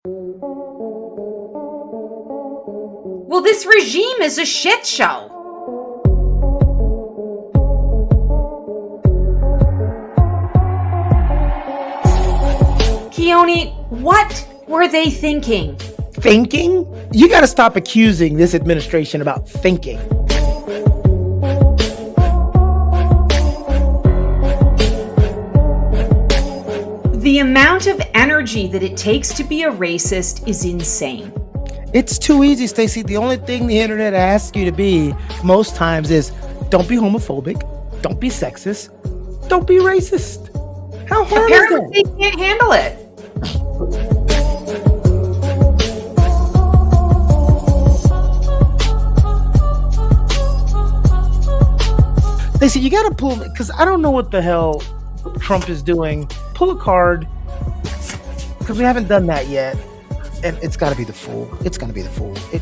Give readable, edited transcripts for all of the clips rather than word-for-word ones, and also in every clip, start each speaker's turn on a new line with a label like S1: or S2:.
S1: Well, this regime is a shit show. Keone, what were they thinking?
S2: Thinking? You got to stop accusing this administration about thinking.
S1: The amount of energy that it takes to be a racist is insane.
S2: It's too easy, Stacey. The only thing the internet asks you to be most times is don't be homophobic, don't be sexist, don't be racist. How hard
S1: Apparently,
S2: is
S1: they can't handle it.
S2: Stacey, you got to pull, because I don't know what the hell Trump is doing. Pull a card, because we haven't done that yet. And it's got to be the fool. It's going to be the fool. It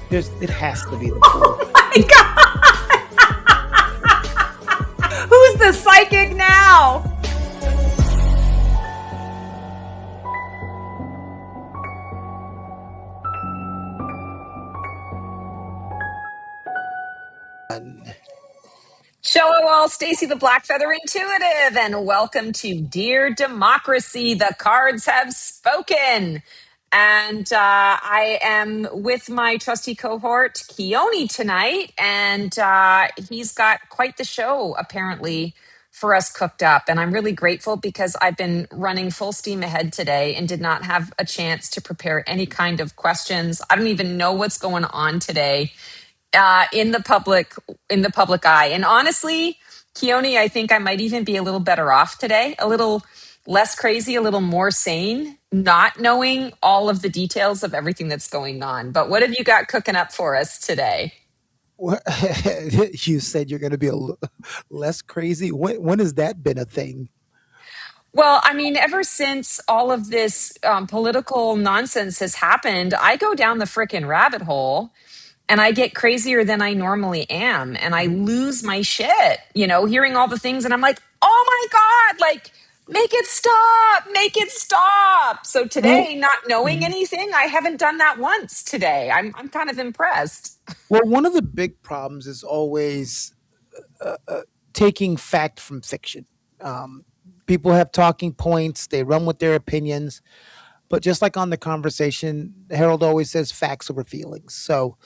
S2: has to be the fool.
S1: Oh my God! Who's the psychic now?
S3: Hello all, Stacey the Blackfeather Intuitive, and welcome to Dear Democracy, the cards have spoken. And I am with my trusty cohort, Keone, tonight, and he's got quite the show, apparently, for us cooked up. And I'm really grateful because I've been running full steam ahead today and did not have a chance to prepare any kind of questions. I don't even know what's going on today in the public eye. And honestly, Keone, I think I might even be a little better off today, a little less crazy, a little more sane, not knowing all of the details of everything that's going on. But what have you got cooking up for us today?
S2: You said you're going to be less crazy. When has that been a thing?
S3: Well, I mean, ever since all of this political nonsense has happened, I go down the frickin' rabbit hole and I get crazier than I normally am. And I lose my shit, hearing all the things. And I'm like, oh my God, like, make it stop, make it stop. So
S2: Well,
S3: today, not knowing anything, I haven't done that once today. I'm kind of impressed.
S2: well, one of the big problems is always taking fact from fiction. People have talking points, they run with their opinions. But just like on the conversation, Harold always says facts over feelings. So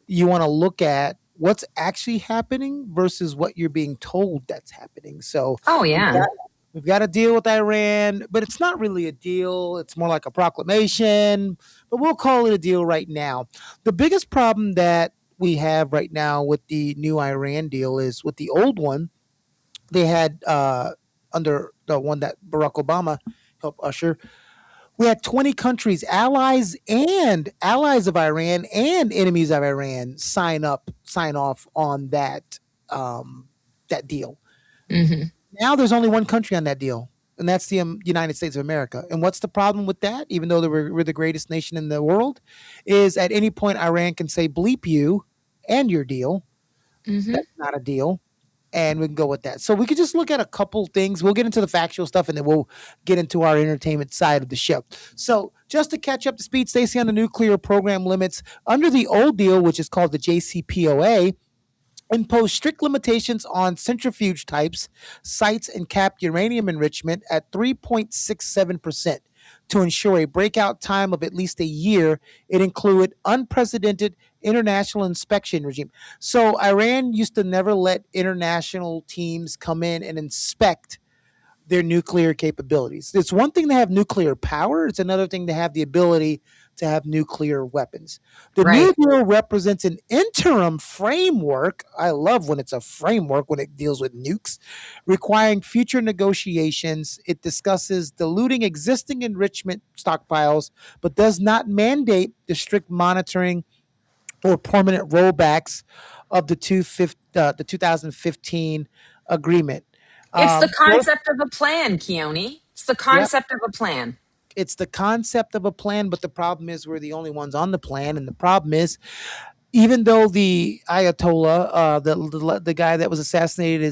S2: you want to look at what's actually happening versus what you're being told that's happening. So
S3: Oh,
S2: we've
S3: yeah.
S2: got, we've got a deal with Iran, but it's not really a deal. It's more like a proclamation, but we'll call it a deal right now. The biggest problem that we have right now with the new Iran deal is with the old one, they had under the one that Barack Obama helped usher, we had 20 countries, allies of Iran and enemies of Iran, sign off on that deal.
S3: Hmm.
S2: Now there's only one country on that deal, and that's the United States of America. And what's the problem with that? Even though we're the greatest nation in the world, is at any point Iran can say bleep you and your deal.
S3: Hmm.
S2: That's not a deal. And we can go with that. So we could just look at a couple things. We'll get into the factual stuff, and then we'll get into our entertainment side of the show. So just to catch up to speed, Stacey, on the nuclear program limits, under the old deal, which is called the JCPOA, imposed strict limitations on centrifuge types, sites, and capped uranium enrichment at 3.67%. To ensure a breakout time of at least a year, it included unprecedented international inspection regime. So Iran used to never let international teams come in and inspect their nuclear capabilities. It's one thing to have nuclear power, it's another thing to have the ability to have nuclear weapons. The
S3: Right.
S2: new deal represents an interim framework. I love when it's a framework when it deals with nukes, requiring future negotiations. It discusses diluting existing enrichment stockpiles, but does not mandate the strict monitoring or permanent rollbacks of the 2015 agreement.
S3: It's the
S2: Both
S3: concept of a plan, Keone. It's the
S2: Yeah,
S3: concept of a plan.
S2: it's the concept of a plan, but the problem is we're the only ones on the plan, and the problem is even though the Ayatollah, the guy that was assassinated,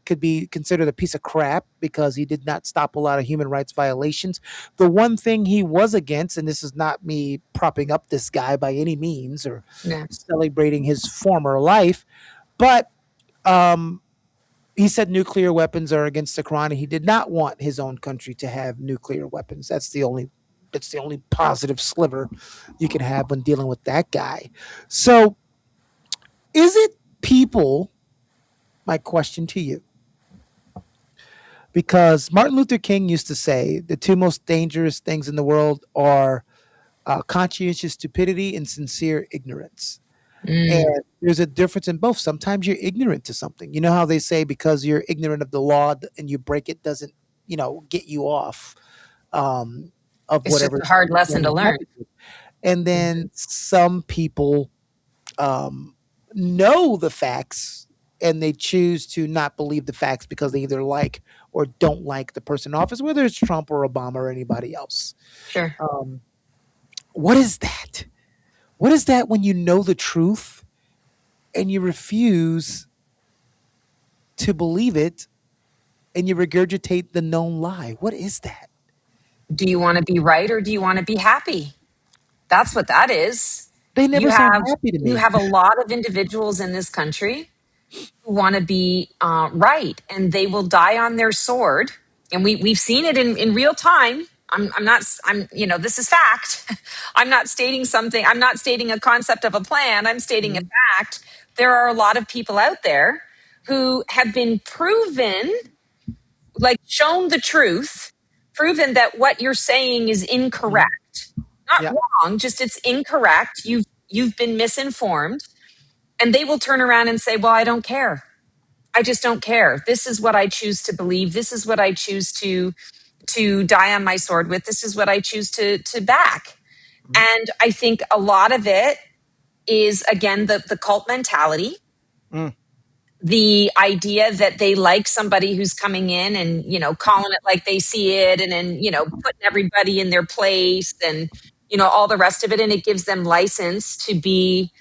S2: could be considered a piece of crap because he did not stop a lot of human rights violations. The one thing he was against, and this is not me propping up this guy by any means or
S3: Yeah.
S2: celebrating his former life, but um, he said nuclear weapons are against the Quran, and he did not want his own country to have nuclear weapons. That's the only positive sliver you can have when dealing with that guy. So, is it people? My question to you, because Martin Luther King used to say the two most dangerous things in the world are conscientious stupidity and sincere ignorance.
S3: Mm,
S2: And there's a difference in both. Sometimes you're ignorant to something. You know how they say because you're ignorant of the law and you break it doesn't, get you off um, of
S3: it's just
S2: whatever
S3: a hard
S2: you're
S3: lesson
S2: going
S3: to
S2: to have
S3: learn.
S2: to do. And
S3: Mhm.
S2: then some people um, know the facts and they choose to not believe the facts because they either like or don't like the person in office, whether it's Trump or Obama or anybody else.
S3: Sure.
S2: Um, what is that? What is that when you know the truth and you refuse to believe it and you regurgitate the known lie? What is that?
S3: Do you want to be right or do you want to be happy? That's what that is.
S2: They
S3: You
S2: never sound
S3: have
S2: happy to
S3: you
S2: me.
S3: have a lot of individuals in this country who want to be right, and they will die on their sword. And we've seen it in real time. I'm not. I'm. This is fact. I'm not stating something. I'm not stating a concept of a plan. I'm stating a
S2: Mhm,
S3: fact. There are a lot of people out there who have been proven, like shown the truth, proven that what you're saying is
S2: mhm.
S3: incorrect. Not
S2: Yeah.
S3: wrong, just it's incorrect. You've been misinformed. And they will turn around and say, "Well, I don't care. I just don't care. This is what I choose to believe. This is what I choose to die on my sword with. This is what I choose to back."
S2: Mhm,
S3: And I think a lot of it is again the cult mentality,
S2: mm.
S3: the idea that they like somebody who's coming in and calling it like they see it, and then putting everybody in their place, and all the rest of it, and it gives them license to be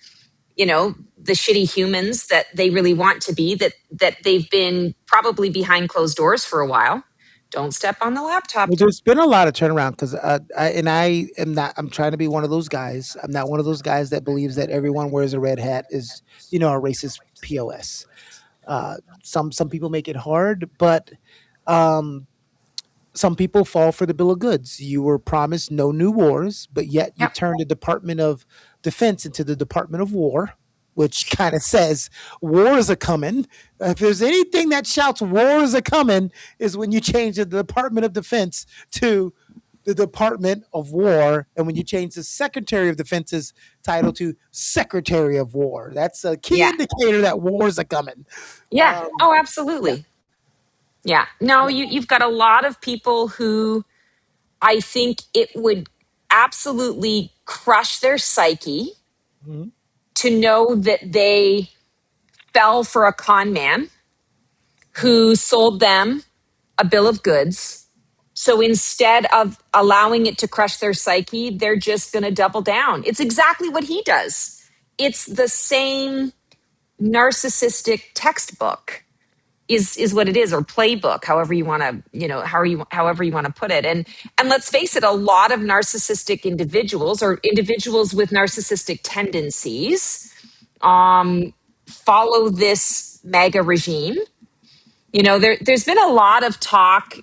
S3: the shitty humans that they really want to be, that they've been probably behind closed doors for a while. Don't step on the laptop.
S2: Well, there's been a lot of turnaround because I am not. I'm trying to be one of those guys. I'm not one of those guys that believes that everyone wears a red hat is a racist pos. Some people make it hard, but um, some people fall for the bill of goods. You were promised no new wars, but yet you
S3: Yep.
S2: turned the Department of Defense into the Department of War, which kind of says wars are coming. If there's anything that shouts wars are coming, is when you change the Department of Defense to the Department of War, and when you change the Secretary of Defense's title to Secretary of War. That's a key
S3: Yeah.
S2: indicator that wars are coming.
S3: Yeah.
S2: Um,
S3: Oh,
S2: yeah.
S3: absolutely. Yeah. No, you've got a lot of people who I think it would absolutely crush their psyche
S2: Mhm.
S3: to know that they fell for a con man
S2: Mhm.
S3: who sold them a bill of goods. So instead of allowing it to crush their psyche, they're just going to double down. It's exactly what he does. It's the same narcissistic textbook is what it is, or playbook, however you want to, however you want to put it. And let's face it, a lot of narcissistic individuals, or individuals with narcissistic tendencies, um, follow this MAGA regime. There's been a lot of talk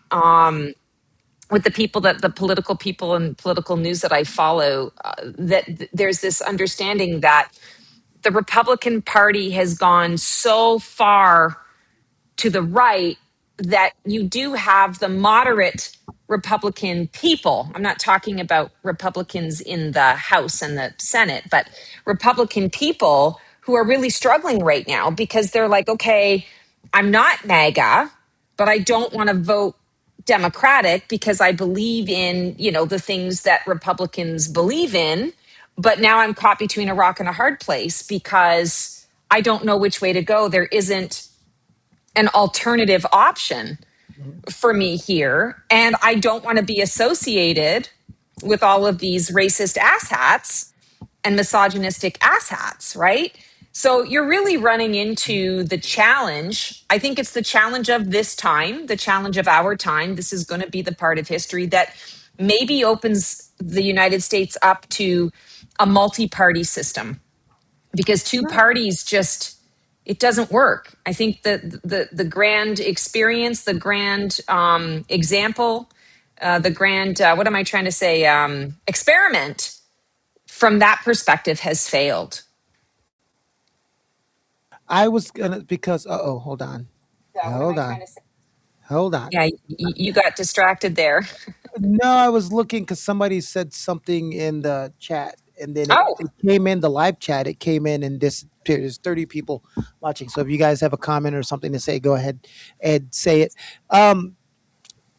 S3: with the political people and political news that I follow, that there's this understanding that the Republican Party has gone so far to the right that you do have the moderate Republican people. I'm not talking about Republicans in the House and the Senate, but Republican people who are really struggling right now because they're like, okay, I'm not MAGA, but I don't want to vote Democratic because I believe in, the things that Republicans believe in. But now I'm caught between a rock and a hard place because I don't know which way to go. There isn't an alternative option
S2: Mhm.
S3: for me here. And I don't want to be associated with all of these racist asshats and misogynistic asshats, right? So you're really running into the challenge. I think it's the challenge of this time, the challenge of our time. This is going to be the part of history that maybe opens the United States up to a multi-party system, because two parties just, it doesn't work. I think the grand experience, the grand example, the grand what am I trying to say, experiment from that perspective has failed.
S2: I was gonna because hold on,
S3: What am
S2: hold
S3: I
S2: on,
S3: trying to say?
S2: hold on.
S3: Yeah, you got distracted there.
S2: No, I was looking because somebody said something in the chat, and then it,
S3: Oh,
S2: it came in the live chat. It came in and disappeared. There's 30 people watching. So if you guys have a comment or something to say, go ahead and say it. Um,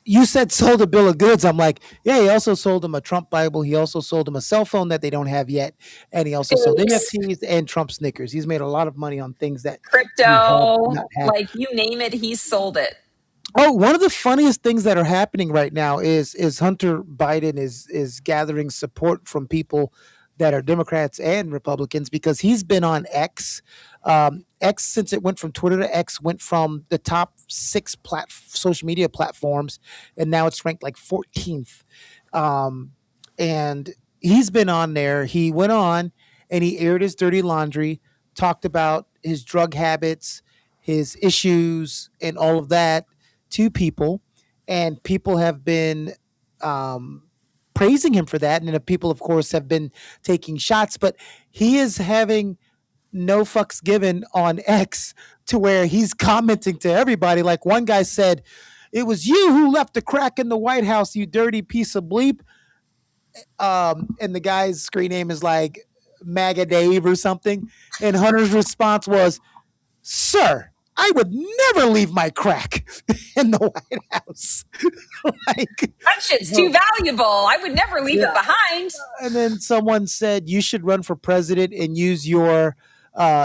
S2: you said sold a bill of goods. I'm like, yeah, he also sold him a Trump Bible. He also sold him a cell phone that they don't have yet. And he also sold
S3: thanks.
S2: NFTs and Trump Snickers. He's made a lot of money on things that we have
S3: Crypto,
S2: not had.
S3: like you name it, he sold it.
S2: Oh, one of the funniest things that are happening right now is Hunter Biden is gathering support from people that are Democrats and Republicans because he's been on X. X, since it went from Twitter to X, went from the top six social media platforms, and now it's ranked like 14th. Um, and he's been on there. He went on and he aired his dirty laundry, talked about his drug habits, his issues, and all of that to people, and people have been um, praising him for that. And the people, of course, have been taking shots, but he is having no fucks given on X to where he's commenting to everybody. Like one guy said, "It was you who left the crack in the White House, you dirty piece of bleep." And the guy's screen name is like MAGA Dave or something. And Hunter's response was, "Sir, I would never leave my crack in the White House." Like,
S3: That shit's too valuable. I would never leave it
S2: yeah.
S3: behind.
S2: And then someone said, "You should run for president and use your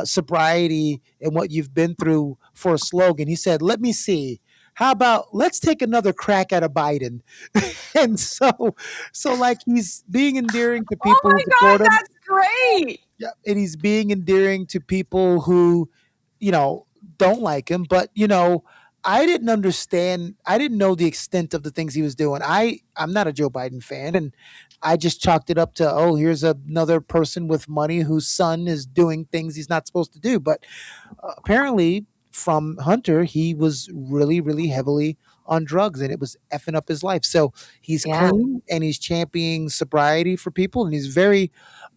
S2: sobriety and what you've been through for a slogan." He said, "Let me see. How about let's take another crack at a Biden?" And so like he's being endearing to
S3: Oh
S2: people who
S3: my God,
S2: support him.
S3: that's great.
S2: Yeah, and he's being endearing to people who, you know, don't like him. But I didn't understand. I didn't know the extent of the things he was doing. I'm not a Joe Biden fan, and I just chalked it up to, oh, here's another person with money whose son is doing things he's not supposed to do. But apparently, from Hunter, he was really, really heavily on drugs, and it was effing up his life. So he's
S3: Yeah.
S2: clean and he's championing sobriety for people, and he's very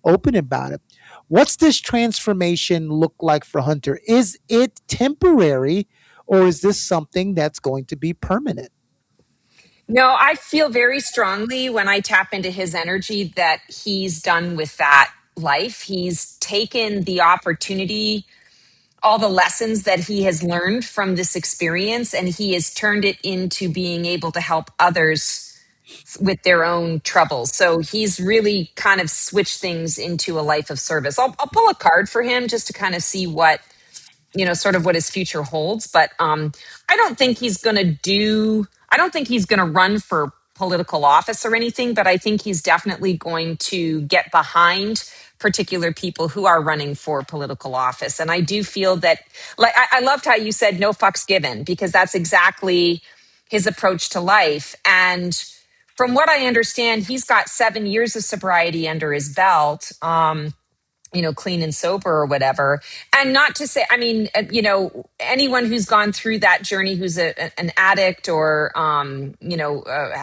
S2: open about it. What's this transformation look like for Hunter? Is it temporary, or is this something that's going to be permanent?
S3: No, I feel very strongly when I tap into his energy that he's done with that life. He's taken the opportunity, all the lessons that he has learned from this experience, and he has turned it into being able to help others with their own troubles. So he's really kind of switched things into a life of service. I'll pull a card for him just to kind of see what, sort of what his future holds. But I don't think he's going to I don't think he's going to run for political office or anything, but I think he's definitely going to get behind particular people who are running for political office. And I do feel that, like, I loved how you said no fucks given, because that's exactly his approach to life. And from what I understand, he's got 7 years of sobriety under his belt. Clean and sober or whatever. And not to say, I mean, anyone who's gone through that journey, who's an addict or,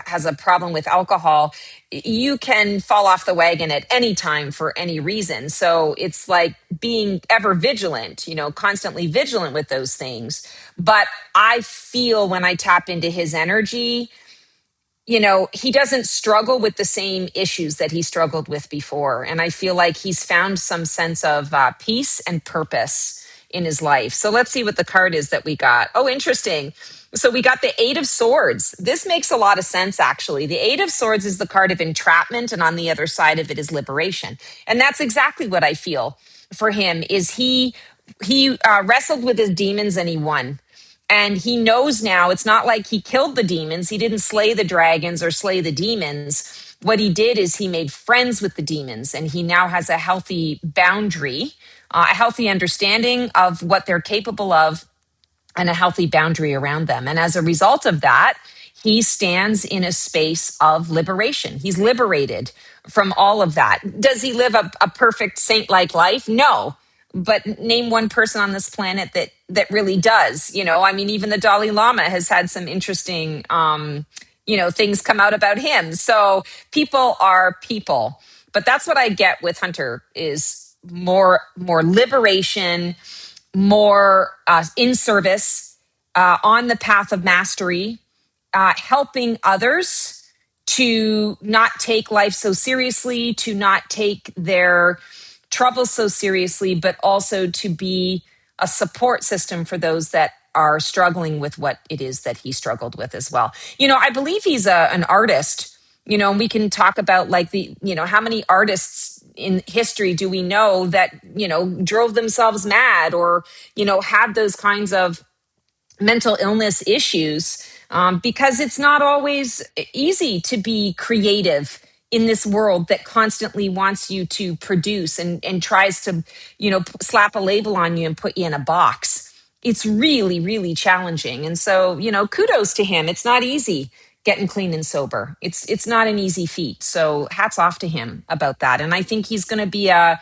S3: has a problem with alcohol, you can fall off the wagon at any time for any reason. So it's like being ever vigilant, constantly vigilant with those things. But I feel when I tap into his energy, he doesn't struggle with the same issues that he struggled with before. And I feel like he's found some sense of peace and purpose in his life. So let's see what the card is that we got. Oh, interesting. So we got the Eight of Swords. This makes a lot of sense, actually. The Eight of Swords is the card of entrapment, and on the other side of it is liberation. And that's exactly what I feel for him. Is he wrestled with his demons and he won. And he knows now it's not like he killed the demons. He didn't slay the dragons or slay the demons. what he did is he made friends with the demons, and he now has a healthy boundary, a healthy understanding of what they're capable of, and a healthy boundary around them. And as a result of that, he stands in a space of liberation. He's liberated from all of that. Does he live a perfect saint-like life? No. But name one person on this planet that really does. I mean, even the Dalai Lama has had some interesting things come out about him. So people are people. But that's what I get with Hunter is more liberation, more in service, on the path of mastery, helping others to not take life so seriously, to not take their troubles so seriously, but also to be a support system for those that are struggling with what it is that he struggled with as well. I believe he's an artist, and we can talk about like how many artists in history do we know that, drove themselves mad or, had those kinds of mental illness issues, because it's not always easy to be creative in this world that constantly wants you to produce and tries to, slap a label on you and put you in a box. It's really, really challenging. And so, kudos to him. It's not easy getting clean and sober. It's not an easy feat. So hats off to him about that. And I think he's going to be a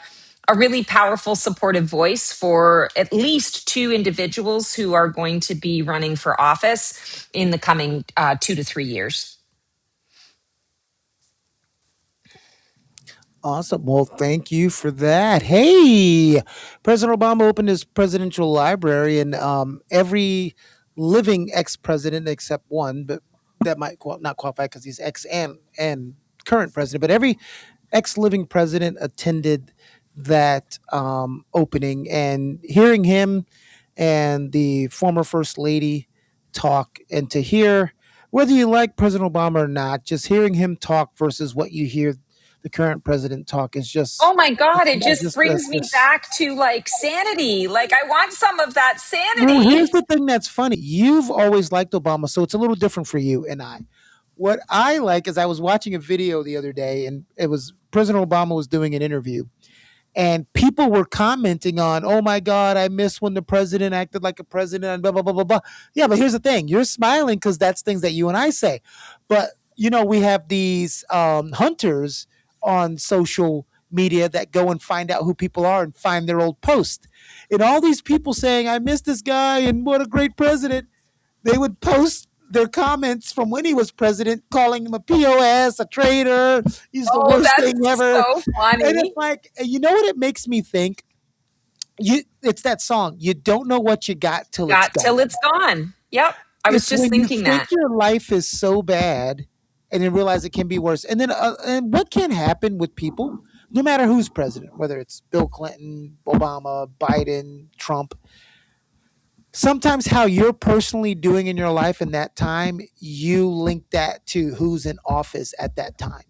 S3: really powerful supportive voice for at least two individuals who are going to be running for office in the coming 2 to 3 years.
S2: Awesome. Well, thank you for that. Hey, President Obama opened his presidential library, and every living ex-president except one, but that might not qualify because he's ex and current president, but every ex-living president attended that opening, and hearing him and the former first lady talk, and to hear whether you like President Obama or not, just hearing him talk versus what you hear the current president talk is just
S3: Oh my God, it
S2: that's
S3: just
S2: just
S3: brings
S2: that's
S3: me
S2: just
S3: back to like sanity. Like, I want some of that
S2: well, here's
S3: sanity.
S2: the thing that's funny. You've always liked Obama, so it's a little different for you and I. What I like is I was watching a video the other day, and it was President Obama was doing an interview, and people were commenting on, "Oh my God, I miss when the president acted like a president," and blah blah blah blah blah. Yeah, but here's the thing: you're smiling because that's things that you and I say. But we have these hunters on social media that go and find out who people are and find their old post, and all these people saying, "I miss this guy," and "What a great president." They would post their comments from when he was president, calling him a POS, a traitor. He's the
S3: Oh,
S2: worst thing
S3: that's
S2: ever.
S3: so
S2: And it's
S3: funny.
S2: like, you know what it makes me think? It's that song. You don't know what you got till it's
S3: Got till
S2: gone.
S3: it's gone. Yep. I was
S2: It's
S3: just
S2: when you
S3: thinking
S2: think
S3: that.
S2: your life is so bad and then realize it can be worse. And then, and what can happen with people, no matter who's president, whether it's Bill Clinton, Obama, Biden, Trump, sometimes how you're personally doing in your life in that time, you link that to who's in office at that time.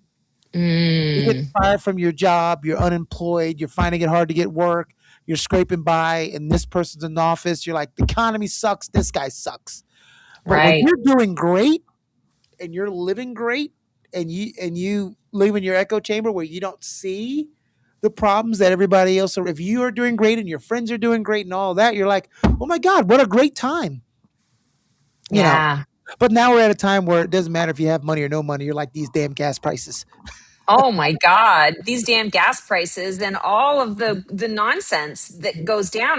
S2: You're getting
S3: Mm,
S2: fired from your job, you're unemployed, you're finding it hard to get work, you're scraping by, and this person's in office. You're like, the economy sucks, this guy sucks. But when
S3: right.
S2: you're doing great and you're living great, and you live in your echo chamber where you don't see the problems that everybody else are, if you are doing great and your friends are doing great and all that, you're like, oh my God, what a great time. You know,
S3: Yeah.
S2: but now we're at a time where it doesn't matter if you have money or no money. You're like these damn gas prices.
S3: Oh my God, these damn gas prices and all of the nonsense that goes down.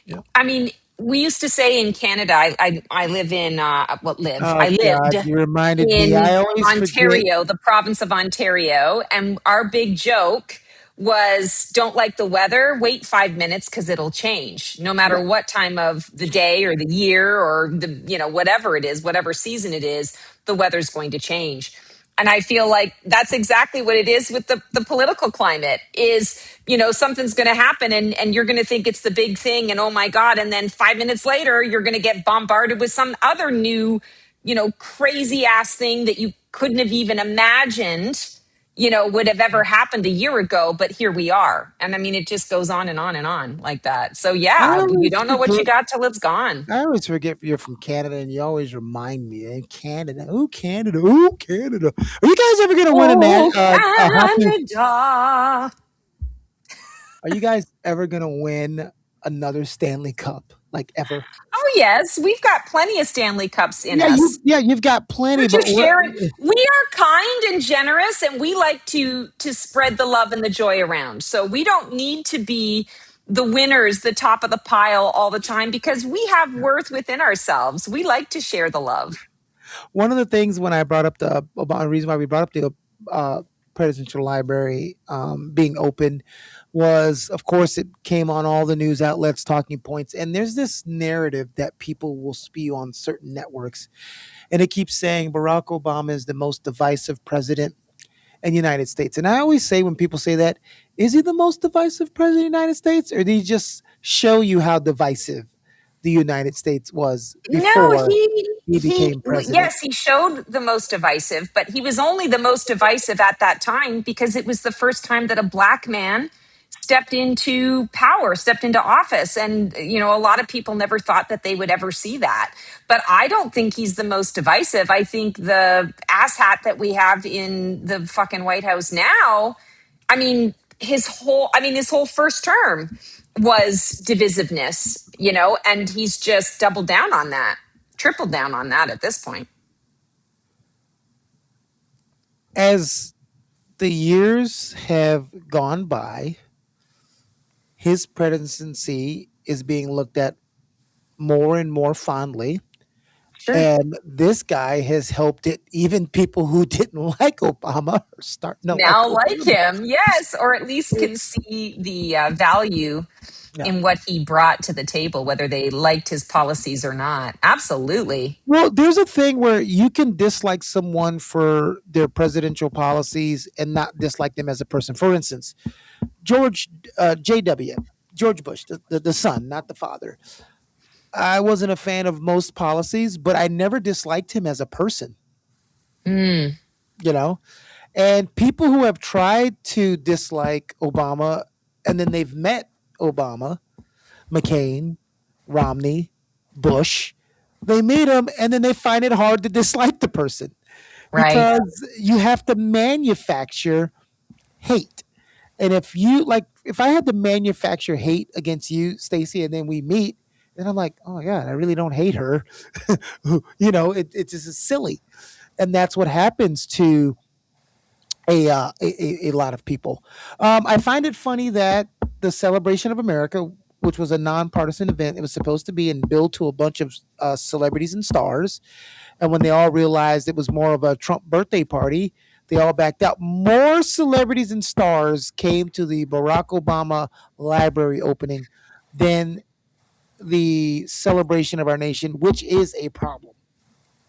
S2: Yeah.
S3: I mean, we used to say in Canada. I live in
S2: Oh
S3: I lived
S2: God, you reminded me.
S3: in
S2: I always forget.
S3: Ontario, the province of Ontario, and our big joke was don't like the weather, wait 5 minutes because it'll change. No matter
S2: Right.
S3: what time of the day or the year or the whatever it is, whatever season it is, the weather's going to change. And I feel like that's exactly what it is with the political climate is, something's going to happen and you're going to think it's the big thing and oh my God. And then 5 minutes later, you're going to get bombarded with some other new, crazy ass thing that you couldn't have even imagined, would have ever happened a year ago, but here we are. And I mean, it just goes on and on and on like that. So
S2: I
S3: yeah, you
S2: always
S3: don't know what you
S2: forget.
S3: got till it's gone.
S2: I always forget you're from Canada, and you always remind me. Canada, oh Canada, oh Canada. Are you guys ever gonna win
S3: Oh,
S2: a hockey?
S3: Canada.
S2: Are you guys ever gonna win another Stanley Cup? Like ever?
S3: Oh, yes, we've got plenty of Stanley Cups in
S2: Yeah,
S3: us.
S2: you've got plenty,
S3: We're
S2: but
S3: just sharing. We are kind and generous, and we like to spread the love and the joy around. So we don't need to be the winners, the top of the pile all the time, because we have worth within ourselves. We like to share the love.
S2: one of the things when I brought up the about the reason why we brought up the uh, presidential library being open was, of course, it came on all the news outlets, talking points, and there's this narrative that people will spew on certain networks, and it keeps saying Barack Obama is the most divisive president in the United States. And I always say when people say that, is he the most divisive president of the United States, or did he just show you how divisive the United States was
S3: No,
S2: before he
S3: he
S2: became president?
S3: yes, he showed the most divisive, but he was only the most divisive at that time because it was the first time that a black man stepped into power, stepped into office, and a lot of people never thought that they would ever see that. But I don't think he's the most divisive. I think the asshat that we have in the fucking White House now, I mean, his whole first term was divisiveness, and he's just doubled down on that, tripled down on that at this point.
S2: As the years have gone by, his presidency is being looked at more and more fondly.
S3: Sure.
S2: And this guy has helped it. Even people who didn't like Obama are starting to like
S3: Now like
S2: Obama.
S3: him, yes, or at least can see the value
S2: Yeah.
S3: in what he brought to the table, whether they liked his policies or not. Absolutely.
S2: Well, there's a thing where you can dislike someone for their presidential policies and not dislike them as a person. For instance, George J.W. George Bush, the son, not the father. I wasn't a fan of most policies, but I never disliked him as a person,
S3: Mm,
S2: you know? And people who have tried to dislike Obama and then they've met Obama, McCain, Romney, Bush, they meet him and then they find it hard to dislike the person
S3: right.
S2: because you have to manufacture hate. And if you like, if I had to manufacture hate against you, Stacey, and then we meet, then I'm like, oh yeah, I really don't hate her. It's just silly, and that's what happens to a lot of people. I find it funny that the Celebration of America, which was a nonpartisan event, it was supposed to be and billed to a bunch of celebrities and stars, and when they all realized it was more of a Trump birthday party, they all backed out. More celebrities and stars came to the Barack Obama library opening than the celebration of our nation, which is a problem,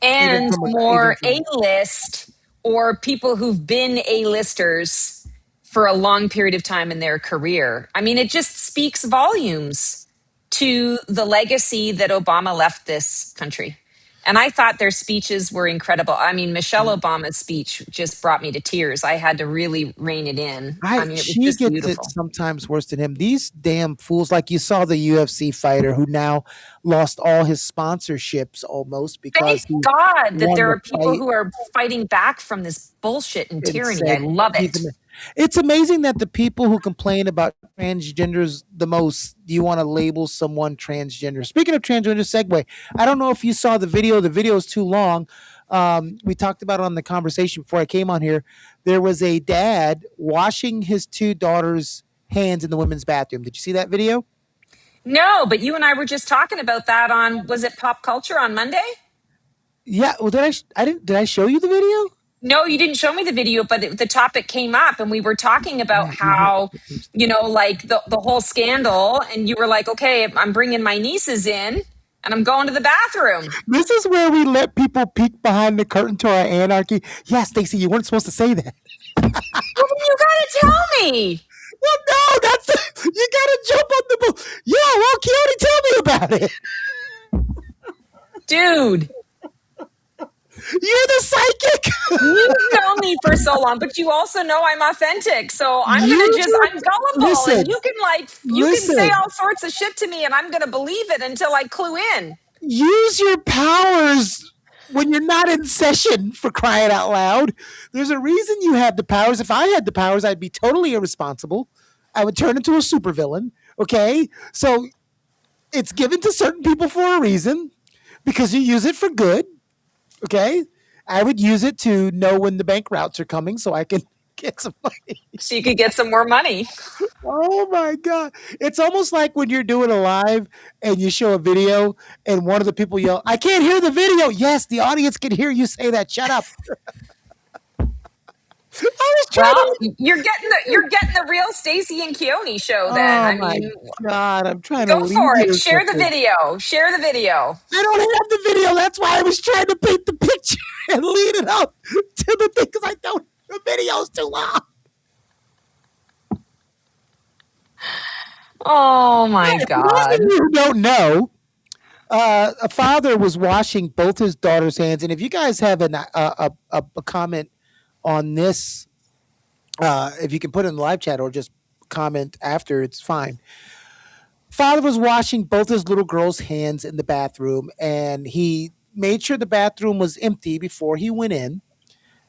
S3: And
S2: even
S3: more
S2: from
S3: A-list or people who've been A-listers for a long period of time in their career. I mean, it just speaks volumes to the legacy that Obama left this country. And I thought their speeches were incredible. I mean, Michelle Obama's speech just brought me to tears. I had to really rein it in. I mean, it was
S2: she
S3: just
S2: gets it
S3: beautiful.
S2: sometimes worse than him. These damn fools, like you saw the UFC fighter who now lost all his sponsorships almost
S3: Thank
S2: because he
S3: God that
S2: won
S3: there
S2: the
S3: are people
S2: fight
S3: who are fighting back from this bullshit and
S2: and
S3: tyranny. I
S2: said
S3: love
S2: he's
S3: it.
S2: it's amazing that the people who complain about transgenders the most, do you want to label someone transgender? Speaking of transgender, segue. I don't know if you saw the video. The video is too long. We talked about it on the conversation before I came on here. There was a dad washing his two daughters' hands in the women's bathroom. Did you see that video?
S3: No, but you and I were just talking about that on, was it Pop Culture on Monday?
S2: Yeah. Well, I didn't. Did I show you the video?
S3: No, you didn't show me the video, but the topic came up and we were talking about how, like the whole scandal. And you were like, okay, I'm bringing my nieces in and I'm going to the bathroom.
S2: This is where we let people peek behind the curtain to our anarchy. Yeah, Stacey, you weren't supposed to say that.
S3: Well, then you got to tell me.
S2: Well, no, you gotta jump on the boat. Yeah, well, Keone, tell me about it.
S3: Dude,
S2: You're the psychic.
S3: You've known me for so long, but you also know I'm authentic. So
S2: Use your
S3: I'm gullible, and
S2: listen,
S3: you can say
S2: listen.
S3: all sorts of shit to me, and I'm gonna believe it until I clue in.
S2: Use your powers when you're not in session, for crying out loud. There's a reason you have the powers. If I had the powers, I'd be totally irresponsible. I would turn into a supervillain. Okay? So it's given to certain people for a reason because you use it for good. Okay? I would use it to know when the bank routes are coming so I can get some money.
S3: So you could get some more money.
S2: Oh my God. It's almost like when you're doing a live and you show a video and one of the people yell, I can't hear the video. Yes, the audience can hear you say that. Shut up. I was trying
S3: Well,
S2: to.
S3: you're getting the real Stacey and Keone show then.
S2: Oh
S3: I
S2: my
S3: mean,
S2: God. I'm trying to
S3: go
S2: leave
S3: for it.
S2: here
S3: Share the
S2: quickly.
S3: video. Share the video.
S2: I don't have the video. That's why I was trying to paint the picture and lead it up to the thing because I don't. The video's too long.
S3: Oh my
S2: For those of
S3: God.
S2: you who don't know, a father was washing both his daughter's hands, and if you guys have a comment on this, if you can put it in the live chat or just comment after, it's fine. Father was washing both his little girl's hands in the bathroom, and he made sure the bathroom was empty before he went in.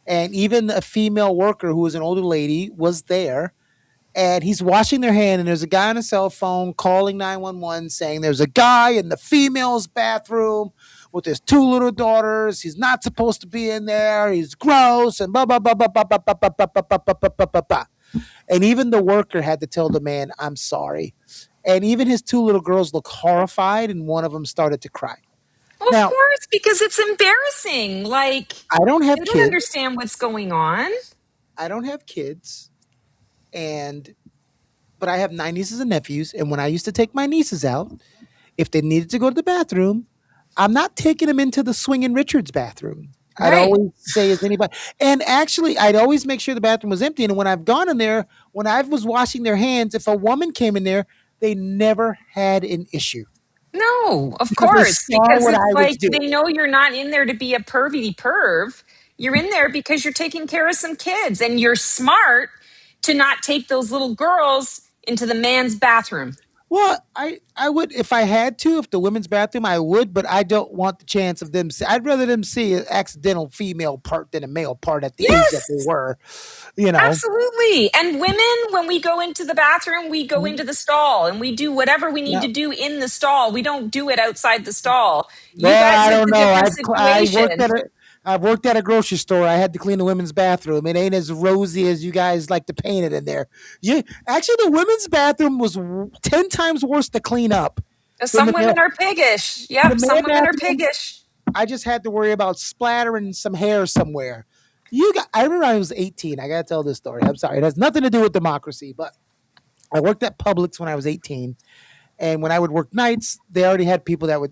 S2: And even a female worker who was an older lady was there, and he's washing their hand, and there's a guy on a cell phone calling 911 saying there's a guy in the female's bathroom with his two little daughters. He's not supposed to be in there. He's gross and blah blah blah blah blah blah blah blah blah blah blah blah blah blah blah. And even the worker had to tell the man, I'm sorry. And even his two little girls looked horrified, and one of them started to cry.
S3: Well, of
S2: Now,
S3: course, because it's embarrassing. Like,
S2: I don't
S3: they
S2: have
S3: don't
S2: kids.
S3: understand what's going on.
S2: I don't have kids, and but I have 9 nieces and nephews. And when I used to take my nieces out, if they needed to go to the bathroom, I'm not taking them into the swinging Richards bathroom. I'd
S3: Right.
S2: always say, is anybody? And actually, I'd always make sure the bathroom was empty. And when I've gone in there, when I was washing their hands, if a woman came in there, they never had an issue
S3: No, of
S2: because they
S3: course,
S2: saw
S3: because
S2: what
S3: it's
S2: I was
S3: like
S2: doing.
S3: they know you're not in there to be a pervy perv. You're in there because you're taking care of some kids, and you're smart to not take those little girls into the man's bathroom.
S2: Well, I would if I had to, if the women's bathroom, I would, but I don't want the chance of them. I'd rather them see an accidental female part than a male part at the age that they
S3: Yes,
S2: were, you know.
S3: absolutely. And women, when we go into the bathroom, we go into the stall and we do whatever we need
S2: Yeah.
S3: to do in the stall. We don't do it outside the stall. You
S2: Well,
S3: guys,
S2: I
S3: it's
S2: don't
S3: a
S2: know.
S3: different
S2: I worked
S3: situation.
S2: at a I've worked at a grocery store. I had to clean the women's bathroom. It ain't as rosy as you guys like to paint it in there. Yeah, actually, the women's bathroom was 10 times worse to clean up than
S3: Some women are piggish.
S2: the
S3: Yep, some
S2: male
S3: women are
S2: bathroom.
S3: piggish.
S2: I just had to worry about splattering some hair somewhere. I remember I was 18. I gotta tell this story. I'm sorry. It has nothing to do with democracy, but I worked at Publix when I was 18. And when I would work nights, they already had people that would,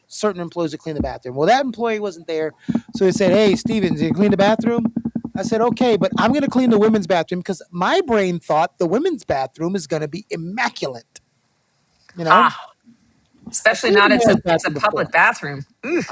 S2: certain employees would clean the bathroom. Well, that employee wasn't there. So they said, Hey, Stevens, you clean the bathroom? I said, okay, but I'm going to clean the women's bathroom because my brain thought the women's bathroom is going to be immaculate. You know,
S3: Ah,
S2: I've
S3: especially
S2: cleaned
S3: not
S2: the male's
S3: it's a
S2: bathroom before.
S3: public bathroom.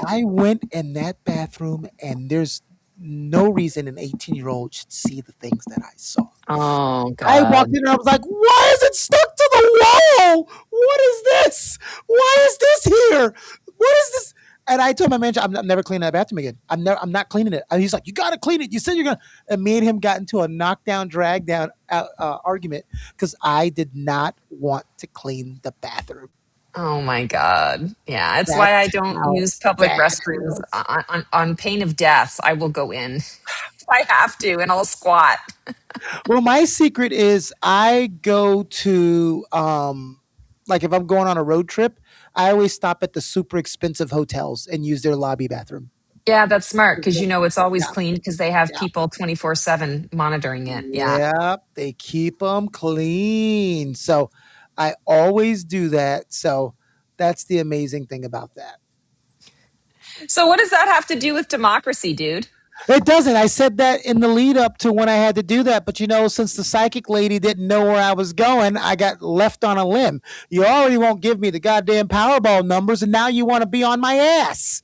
S2: I went in that bathroom and there's no reason an 18-year-old should see the things that I saw.
S3: Oh
S2: I walked
S3: God.
S2: in and I was like, why is it stuck to the wall? What is this? Why is this here? What is this? And I told my manager, I'm never cleaning that bathroom again. I'm not cleaning it. And he's like, you got to clean it. You said you're going to. And me and him got into a knockdown, drag down argument because I did not want to clean the bathroom.
S3: Oh my God. Yeah, it's why I
S2: That's
S3: don't
S2: how
S3: use public
S2: bad it
S3: restrooms
S2: was.
S3: on pain of death. I will go in if I have to, and I'll squat.
S2: Well, my secret is I go to like if I'm going on a road trip, I always stop at the super expensive hotels and use their lobby bathroom.
S3: Yeah, that's smart because you know it's always
S2: Yeah,
S3: clean because they have
S2: yeah,
S3: people 24/7 monitoring it. Yeah.
S2: yeah. They keep them clean, so I always do that. So that's the amazing thing about that.
S3: So what does that have to do with democracy, dude?
S2: It doesn't. I said that in the lead up to when I had to do that. But since the psychic lady didn't know where I was going, I got left on a limb. You already won't give me the goddamn Powerball numbers, and now you want to be on my ass.